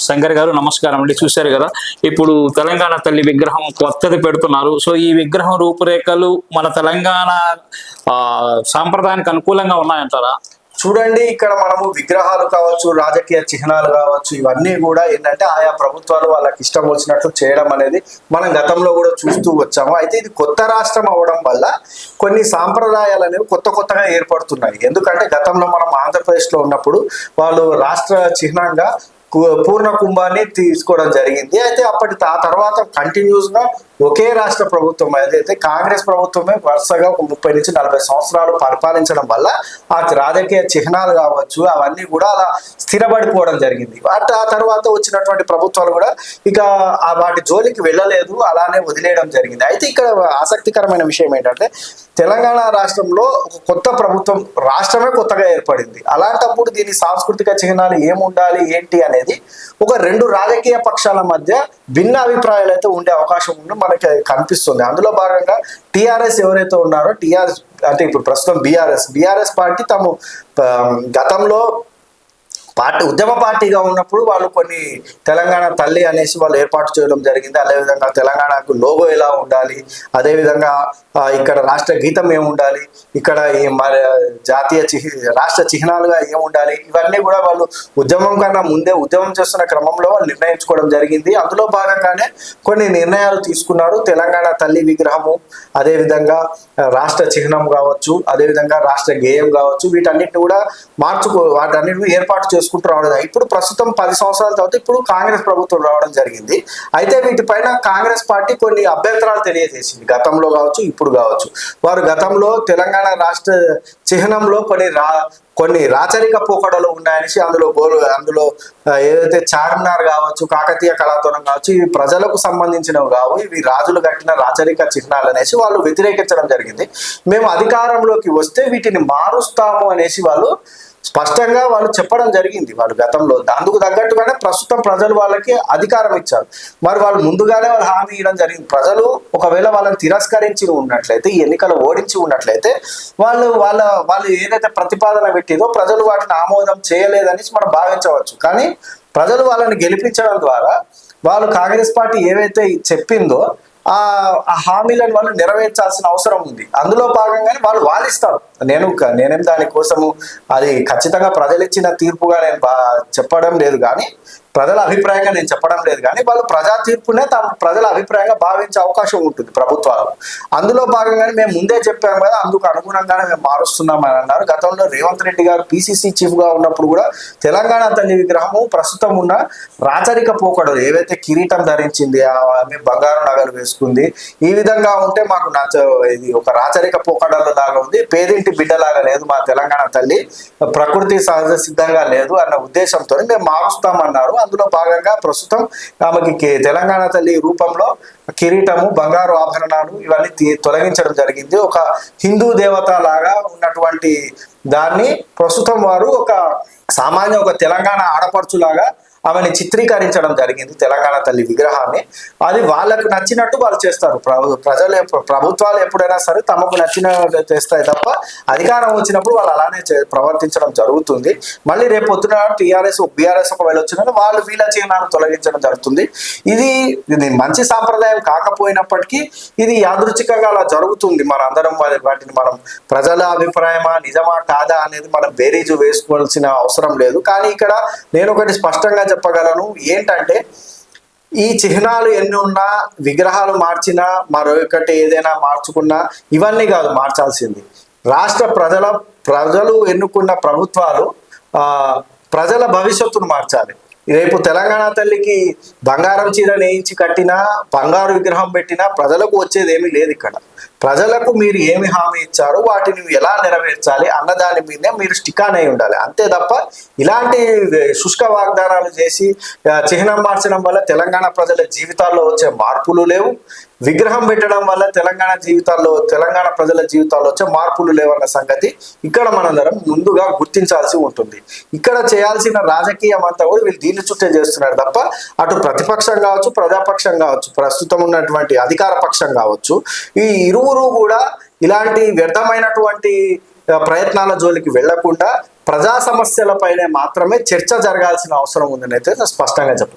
శంకర్ గారు నమస్కారం అండి. చూశారు కదా, ఇప్పుడు తెలంగాణ తల్లి విగ్రహం కొత్తది పెడుతున్నారు. సో ఈ విగ్రహం రూపురేఖలు మన తెలంగాణ సాంప్రదాయానికి అనుకూలంగా ఉన్నాయంటారా? చూడండి, ఇక్కడ మనము విగ్రహాలు కావచ్చు, రాజకీయ చిహ్నాలు కావచ్చు, ఇవన్నీ కూడా ఏంటంటే ఆయా ప్రభుత్వాలు వాళ్ళకి ఇష్టం వచ్చినట్లు చేయడం అనేది మనం గతంలో కూడా చూస్తూ వచ్చాము. అయితే ఇది కొత్త రాష్ట్రం అవడం వల్ల కొన్ని సాంప్రదాయాలు అనేవి కొత్తగా ఏర్పడుతున్నాయి. ఎందుకంటే గతంలో మనం ఆంధ్రప్రదేశ్లో ఉన్నప్పుడు వాళ్ళు రాష్ట్ర చిహ్నంగా పూర్ణ కుంభాన్ని తీసుకోవడం జరిగింది. అయితే ఆ తర్వాత కంటిన్యూస్ గా ఒకే రాష్ట్ర ప్రభుత్వం ఏదైతే కాంగ్రెస్ ప్రభుత్వమే వరుసగా 30 నుంచి 40 సంవత్సరాలు పరిపాలించడం వల్ల ఆ రాజకీయ చిహ్నాలు కావచ్చు అవన్నీ కూడా అలా స్థిరపడిపోవడం జరిగింది. ఆ తర్వాత వచ్చినటువంటి ప్రభుత్వాలు కూడా ఇక వాటి జోలికి వెళ్ళలేదు, అలానే వదిలేయడం జరిగింది. అయితే ఇక్కడ ఆసక్తికరమైన విషయం ఏంటంటే తెలంగాణ రాష్ట్రంలో ఒక కొత్త ప్రభుత్వం, రాష్ట్రమే కొత్తగా ఏర్పడింది. అలాంటప్పుడు దీని సాంస్కృతిక చిహ్నాలు ఏముండాలి ఏంటి అనేది ఒక రెండు రాజకీయ పక్షాల మధ్య భిన్న అభిప్రాయాలు అయితే ఉండే అవకాశం ఉండి మనకి కనిపిస్తుంది. అందులో భాగంగా టిఆర్ఎస్ ఎవరైతే ఉన్నారో, టిఆర్ఎస్ అంటే ఇప్పుడు ప్రస్తుతం బీఆర్ఎస్ పార్టీ తాము గతంలో ఉద్యమ పార్టీగా ఉన్నప్పుడు వాళ్ళు కొన్ని తెలంగాణ తల్లి అనేసి వాళ్ళు ఏర్పాటు చేయడం జరిగింది. అదేవిధంగా తెలంగాణకు లోగో ఎలా ఉండాలి, అదేవిధంగా ఇక్కడ రాష్ట్ర గీతం ఏముండాలి, ఇక్కడ జాతీయ రాష్ట్ర చిహ్నాలుగా ఏముండాలి, ఇవన్నీ కూడా వాళ్ళు ఉద్యమం కన్నా ముందే ఉద్యమం చేస్తున్న క్రమంలో వాళ్ళు నిర్ణయించుకోవడం జరిగింది. అందులో భాగంగానే కొన్ని నిర్ణయాలు తీసుకున్నారు. తెలంగాణ తల్లి విగ్రహము, అదేవిధంగా రాష్ట్ర చిహ్నం కావచ్చు, అదేవిధంగా రాష్ట్ర గేయం కావచ్చు, వీటన్నిటిని కూడా వాటన్నిటిని ఏర్పాటు చేసుకుంటూ రావడం. ఇప్పుడు ప్రస్తుతం 10 సంవత్సరాల తర్వాత ఇప్పుడు కాంగ్రెస్ ప్రభుత్వం రావడం జరిగింది. అయితే వీటిపైన కాంగ్రెస్ పార్టీ కొన్ని అభ్యంతరాలు తెలియజేసింది. గతంలో కావచ్చు, ఇప్పుడు కావచ్చు. వారు గతంలో తెలంగాణ రాష్ట్ర చిహ్నంలో కొన్ని రాచరిక పోకడలు ఉన్నాయనేసి అందులో ఏదైతే చార్మినార్ కావచ్చు, కాకతీయ కళాతోరణం కావచ్చు, ఇవి ప్రజలకు సంబంధించినవి కావు, ఇవి రాజులు కట్టిన రాచరిక చిహ్నాలు అనేసి వాళ్ళు వ్యతిరేకించడం జరిగింది. మేము అధికారంలోకి వస్తే వీటిని మారుస్తాము అనేసి వాళ్ళు స్పష్టంగా వాళ్ళు చెప్పడం జరిగింది. వాళ్ళు గతంలో అందుకు తగ్గట్టుగానే ప్రస్తుతం ప్రజలు వాళ్ళకి అధికారం ఇచ్చారు. మరి వాళ్ళు ముందుగానే వాళ్ళు హామీ ఇవ్వడం జరిగింది. ప్రజలు ఒకవేళ వాళ్ళని తిరస్కరించి ఉన్నట్లయితే, ఈ ఎన్నికలు ఓడించి ఉన్నట్లయితే వాళ్ళు ఏదైతే ప్రతిపాదన పెట్టిందో ప్రజలు వాటిని ఆమోదం చేయలేదని మనం భావించవచ్చు. కానీ ప్రజలు వాళ్ళని గెలిపించడం ద్వారా వాళ్ళు కాంగ్రెస్ పార్టీ ఏవైతే చెప్పిందో ఆ హామీలను వాళ్ళు నెరవేర్చాల్సిన అవసరం ఉంది. అందులో భాగంగానే వాళ్ళు వాదిస్తారు. నేనేం దానికోసము అది ఖచ్చితంగా ప్రజలు ఇచ్చిన తీర్పుగా నేను చెప్పడం లేదు, కానీ ప్రజల అభిప్రాయంగా నేను చెప్పడం లేదు, కానీ వాళ్ళు ప్రజా తీర్పునే తమ ప్రజల అభిప్రాయంగా భావించే అవకాశం ఉంటుంది ప్రభుత్వాలు. అందులో భాగంగానే మేము ముందే చెప్పాము కదా, అందుకు అనుగుణంగానే మేము మారుస్తున్నామని అన్నారు. గతంలో రేవంత్ రెడ్డి గారు పిసిసి చీఫ్గా ఉన్నప్పుడు కూడా తెలంగాణ తల్లి విగ్రహము ప్రస్తుతం ఉన్న రాచరిక పోకడలు ఏవైతే కిరీటం ధరించింది, ఆమె బంగారు నగలు వేసుకుంది, ఈ విధంగా ఉంటే మాకు ఇది ఒక రాచరిక పోకడల లాగా ఉంది, పేదింటి బిడ్డలాగా లేదు మా తెలంగాణ తల్లి, ప్రకృతి సహజ సిద్ధంగా లేదు అన్న ఉద్దేశంతో మేము మారుస్తామన్నారు. అందులో భాగంగా ప్రస్తుతం ఆమెకి తెలంగాణ తల్లి రూపంలో కిరీటము, బంగారు ఆభరణాలు ఇవన్నీ తొలగించడం జరిగింది. ఒక హిందూ దేవత లాగా ఉన్నటువంటి దాన్ని ప్రస్తుతం వారు ఒక తెలంగాణ ఆడపడుచులాగా ఆమెని చిత్రీకరించడం జరిగింది. తెలంగాణ తల్లి విగ్రహాన్ని అది వాళ్ళకు నచ్చినట్టు వాళ్ళు చేస్తారు. ప్రభుత్వాలు ఎప్పుడైనా సరే తమకు నచ్చినట్టు చేస్తాయి తప్ప అధికారం వచ్చినప్పుడు వాళ్ళు అలానే ప్రవర్తించడం జరుగుతుంది. మళ్ళీ రేపు పొద్దున బీఆర్ఎస్ ఒకవేళ వచ్చిన వాళ్ళు వీళ్ళ చిహ్నాలను తొలగించడం జరుగుతుంది. ఇది మంచి సాంప్రదాయం కాకపోయినప్పటికీ ఇది యాదృచ్ఛికంగా అలా జరుగుతుంది. మనందరం వాటిని మనం ప్రజల అభిప్రాయమా నిజమా కాదా అనేది మనం బేరీజు వేసుకోవాల్సిన అవసరం లేదు. కానీ ఇక్కడ నేను ఒకటి స్పష్టంగా చెప్పగలను ఏంటంటే, ఈ చిహ్నాలు ఎన్ని ఉన్నా, విగ్రహాలు మార్చినా, మరొకటి ఏదైనా మార్చుకున్నా ఇవన్నీ కాదు మార్చాల్సింది. రాష్ట్ర ప్రజలు ఎన్నుకున్న ప్రభుత్వాలు ప్రజల భవిష్యత్తును మార్చాలి. రేపు తెలంగాణ తల్లికి బంగారం చీర నేయించి కట్టినా, బంగారు విగ్రహం పెట్టినా ప్రజలకు వచ్చేది ఏమీ లేదు. ఇక్కడ ప్రజలకు మీరు ఏమి హామీ ఇచ్చారో వాటిని ఎలా నెరవేర్చాలి అన్నదాని మీదే మీరు స్టికాన్ అయి ఉండాలి. అంతే తప్ప ఇలాంటి శుష్క వాగ్దానాలు చేసి చిహ్నం మార్చడం వల్ల తెలంగాణ ప్రజల జీవితాల్లో వచ్చే మార్పులు లేవు, విగ్రహం పెట్టడం వల్ల తెలంగాణ ప్రజల జీవితాల్లో వచ్చే మార్పులు లేవన్న సంగతి ఇక్కడ మనందరం ముందుగా గుర్తించాల్సి ఉంటుంది. ఇక్కడ చేయాల్సిన రాజకీయం అంతా కూడా వీళ్ళు దీన్ని చుట్టే చేస్తున్నారు తప్ప అటు ప్రతిపక్షం కావచ్చు, ప్రజాపక్షం కావచ్చు, ప్రస్తుతం ఉన్నటువంటి అధికార పక్షం కావచ్చు, ఈ ఇరువురు కూడా ఇలాంటి వ్యర్థమైనటువంటి ప్రయత్నాల జోలికి వెళ్లకుండా ప్రజా సమస్యలపైనే మాత్రమే చర్చ జరగాల్సిన అవసరం ఉందని అయితే స్పష్టంగా చెప్తాను.